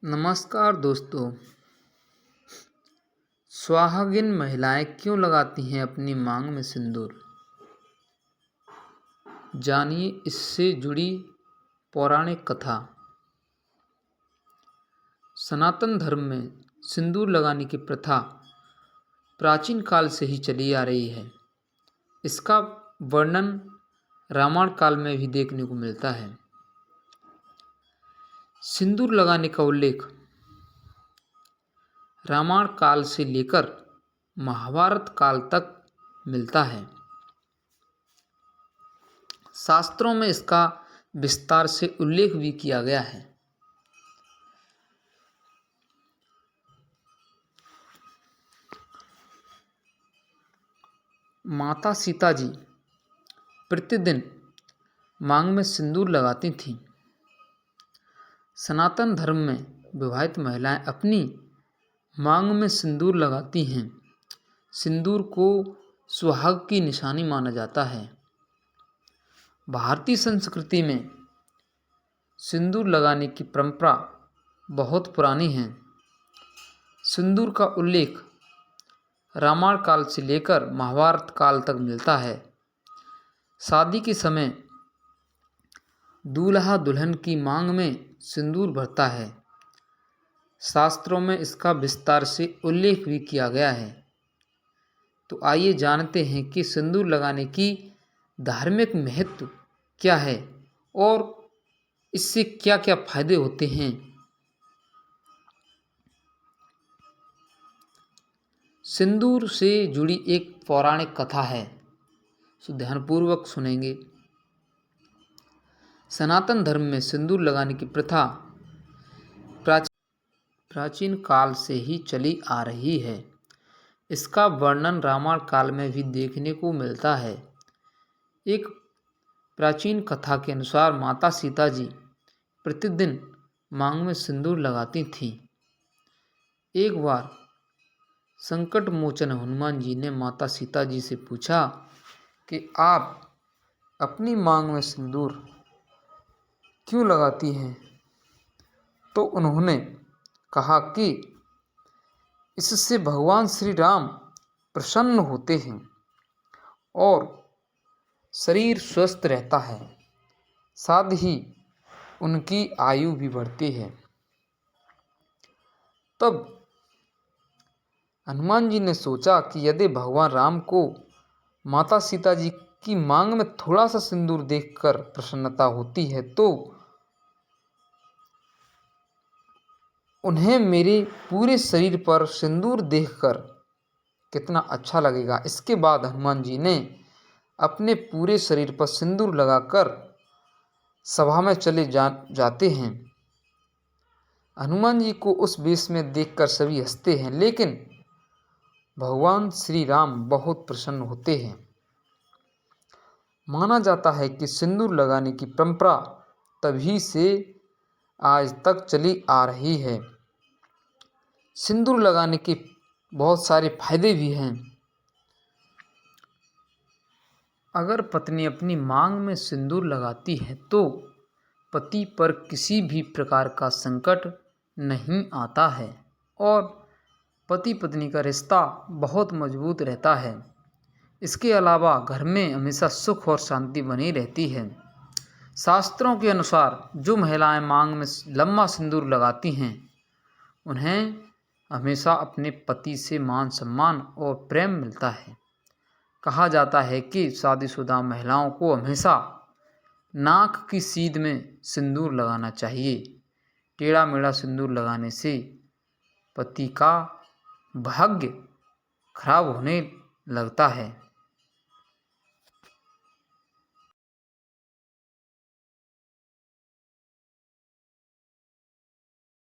नमस्कार दोस्तों। सुहागिन महिलाएं क्यों लगाती हैं अपनी मांग में सिंदूर? जानिए इससे जुड़ी पौराणिक कथा। सनातन धर्म में सिंदूर लगाने की प्रथा प्राचीन काल से ही चली आ रही है। इसका वर्णन रामायण काल में भी देखने को मिलता है। सिंदूर लगाने का उल्लेख रामायण काल से लेकर महाभारत काल तक मिलता है। शास्त्रों में इसका विस्तार से उल्लेख भी किया गया है। माता सीता जी प्रतिदिन मांग में सिंदूर लगाती थीं। सनातन धर्म में विवाहित महिलाएं अपनी मांग में सिंदूर लगाती हैं। सिंदूर को सुहाग की निशानी माना जाता है। भारतीय संस्कृति में सिंदूर लगाने की परंपरा बहुत पुरानी है। सिंदूर का उल्लेख रामायण काल से लेकर महाभारत काल तक मिलता है। शादी के समय दूल्हा दुल्हन की मांग में सिंदूर भरता है। शास्त्रों में इसका विस्तार से उल्लेख भी किया गया है। तो आइए जानते हैं कि सिंदूर लगाने की धार्मिक महत्व क्या है और इससे क्या क्या फायदे होते हैं। सिंदूर से जुड़ी एक पौराणिक कथा है, सो ध्यानपूर्वक सुनेंगे। सनातन धर्म में सिंदूर लगाने की प्रथा प्राचीन काल से ही चली आ रही है। इसका वर्णन रामायण काल में भी देखने को मिलता है। एक प्राचीन कथा के अनुसार माता सीता जी प्रतिदिन मांग में सिंदूर लगाती थीं। एक बार संकट मोचन हनुमान जी ने माता सीता जी से पूछा कि आप अपनी मांग में सिंदूर क्यों लगाती हैं? तो उन्होंने कहा कि इससे भगवान श्री राम प्रसन्न होते हैं और शरीर स्वस्थ रहता है, साथ ही उनकी आयु भी बढ़ती है। तब हनुमान जी ने सोचा कि यदि भगवान राम को माता सीता जी की मांग में थोड़ा सा सिंदूर देखकर प्रसन्नता होती है तो उन्हें मेरे पूरे शरीर पर सिंदूर देखकर कितना अच्छा लगेगा। इसके बाद हनुमान जी ने अपने पूरे शरीर पर सिंदूर लगाकर सभा में चले जाते हैं। हनुमान जी को उस वेश में देखकर सभी हंसते हैं, लेकिन भगवान श्री राम बहुत प्रसन्न होते हैं। माना जाता है कि सिंदूर लगाने की परंपरा तभी से आज तक चली आ रही है। सिंदूर लगाने के बहुत सारे फायदे भी हैं। अगर पत्नी अपनी मांग में सिंदूर लगाती है तो पति पर किसी भी प्रकार का संकट नहीं आता है और पति पत्नी का रिश्ता बहुत मजबूत रहता है। इसके अलावा घर में हमेशा सुख और शांति बनी रहती है। शास्त्रों के अनुसार जो महिलाएं मांग में लंबा सिंदूर लगाती हैं उन्हें हमेशा अपने पति से मान सम्मान और प्रेम मिलता है। कहा जाता है कि शादीशुदा महिलाओं को हमेशा नाक की सीध में सिंदूर लगाना चाहिए। टेढ़ा मेढ़ा सिंदूर लगाने से पति का भाग्य खराब होने लगता है।